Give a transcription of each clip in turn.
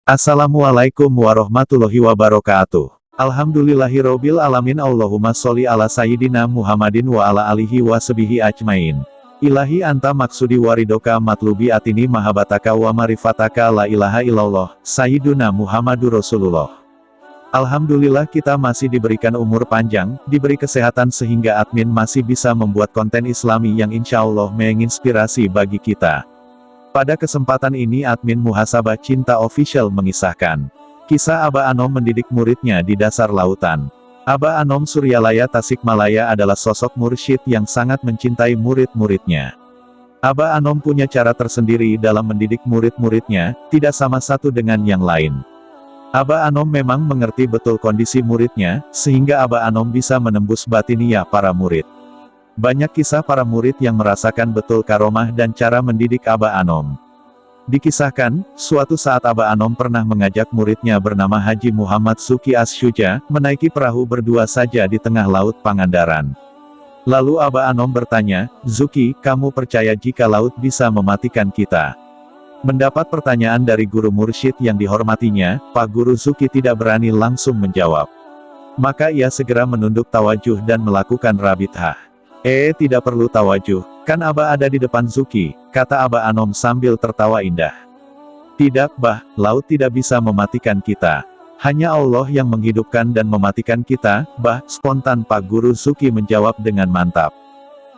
Assalamualaikum warahmatullahi wabarakatuh. Alhamdulillahirobbil alamin. Allahumma sholli ala sayyidina Muhammadin wa ala alihi wa sahbihi ajmain. Ilahi anta maksudi waridoka matlubi atini mahabataka wa marifataka la ilaha illallah, Sayyiduna Muhammadur Rasulullah. Alhamdulillah kita masih diberikan umur panjang, diberi kesehatan sehingga admin masih bisa membuat konten islami yang insya Allah menginspirasi bagi kita. Pada kesempatan ini admin Muhasabah Cinta Official mengisahkan kisah Aba Anom mendidik muridnya di dasar lautan. Aba Anom Suryalaya Tasikmalaya adalah sosok mursyid yang sangat mencintai murid-muridnya. Aba Anom punya cara tersendiri dalam mendidik murid-muridnya, tidak sama satu dengan yang lain. Aba Anom memang mengerti betul kondisi muridnya, sehingga Aba Anom bisa menembus batiniah para murid. Banyak kisah para murid yang merasakan betul karomah dan cara mendidik Aba Anom. Dikisahkan, suatu saat Aba Anom pernah mengajak muridnya bernama Haji Muhammad Zuki As-Syuja, menaiki perahu berdua saja di tengah laut Pangandaran. Lalu Aba Anom bertanya, "Zuki, kamu percaya jika laut bisa mematikan kita?" Mendapat pertanyaan dari guru mursyid yang dihormatinya, Pak Guru Zuki tidak berani langsung menjawab. Maka ia segera menunduk tawajuh dan melakukan rabithah. Tidak perlu tawajuh, kan Aba ada di depan Zuki, kata Aba Anom sambil tertawa indah. Tidak, Bah, laut tidak bisa mematikan kita. Hanya Allah yang menghidupkan dan mematikan kita, Bah, spontan Pak Guru Zuki menjawab dengan mantap.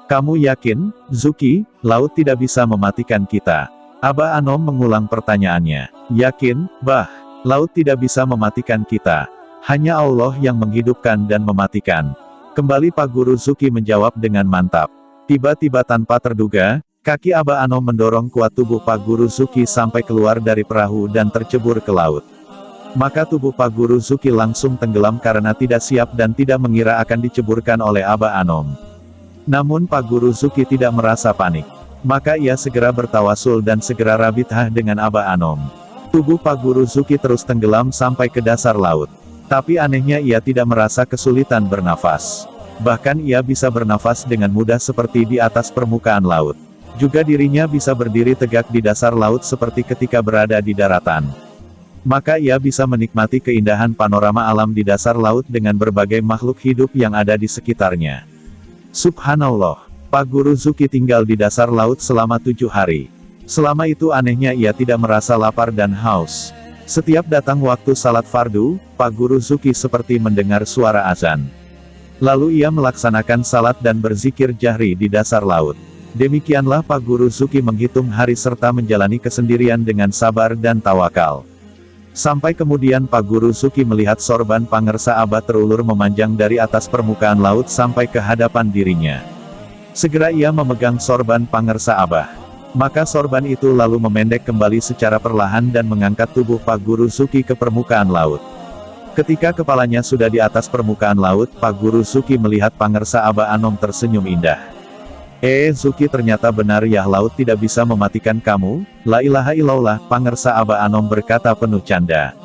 Kamu yakin, Zuki, laut tidak bisa mematikan kita? Aba Anom mengulang pertanyaannya. Yakin, Bah, laut tidak bisa mematikan kita. Hanya Allah yang menghidupkan dan mematikan. Kembali Pak Guru Zuki menjawab dengan mantap. Tiba-tiba tanpa terduga, kaki Aba Anom mendorong kuat tubuh Pak Guru Zuki sampai keluar dari perahu dan tercebur ke laut. Maka tubuh Pak Guru Zuki langsung tenggelam karena tidak siap dan tidak mengira akan diceburkan oleh Aba Anom. Namun Pak Guru Zuki tidak merasa panik. Maka ia segera bertawasul dan segera rabithah dengan Aba Anom. Tubuh Pak Guru Zuki terus tenggelam sampai ke dasar laut. Tapi anehnya ia tidak merasa kesulitan bernafas. Bahkan ia bisa bernafas dengan mudah seperti di atas permukaan laut. Juga dirinya bisa berdiri tegak di dasar laut seperti ketika berada di daratan. Maka ia bisa menikmati keindahan panorama alam di dasar laut dengan berbagai makhluk hidup yang ada di sekitarnya. Subhanallah, Pak Guru Zuki tinggal di dasar laut selama 7 hari. Selama itu anehnya ia tidak merasa lapar dan haus. Setiap datang waktu salat fardu, Pak Guru Zuki seperti mendengar suara azan. Lalu ia melaksanakan salat dan berzikir jahri di dasar laut. Demikianlah Pak Guru Zuki menghitung hari serta menjalani kesendirian dengan sabar dan tawakal. Sampai kemudian Pak Guru Zuki melihat sorban pangersa Abah terulur memanjang dari atas permukaan laut sampai ke hadapan dirinya. Segera ia memegang sorban pangersa Abah. Maka sorban itu lalu memendek kembali secara perlahan dan mengangkat tubuh Pak Guru Zuki ke permukaan laut. Ketika kepalanya sudah di atas permukaan laut, Pak Guru Zuki melihat pangersa Aba Anom tersenyum indah. Zuki, ternyata benar ya, laut tidak bisa mematikan kamu. La ilaha illallah, pangersa Aba Anom berkata penuh canda.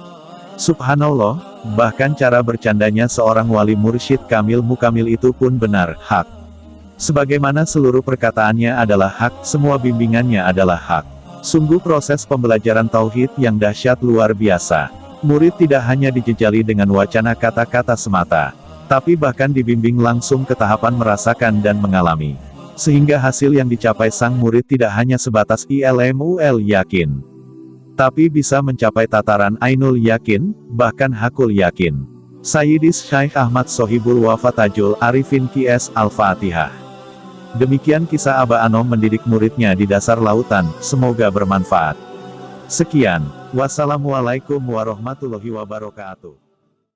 Subhanallah, bahkan cara bercandanya seorang wali mursyid kamil mukamil itu pun benar, hak. Sebagaimana seluruh perkataannya adalah hak, semua bimbingannya adalah hak. Sungguh proses pembelajaran tauhid yang dahsyat luar biasa. Murid tidak hanya dijejali dengan wacana kata-kata semata, tapi bahkan dibimbing langsung ke tahapan merasakan dan mengalami. Sehingga hasil yang dicapai sang murid tidak hanya sebatas ilmul yakin, tapi bisa mencapai tataran ainul yakin, bahkan hakul yakin. Sayyidis Syekh Ahmad Sohibul Wafa Tajul Arifin Qs Al-Fatihah. Demikian kisah Aba Anom mendidik muridnya di dasar lautan, semoga bermanfaat. Sekian, wassalamualaikum warahmatullahi wabarakatuh.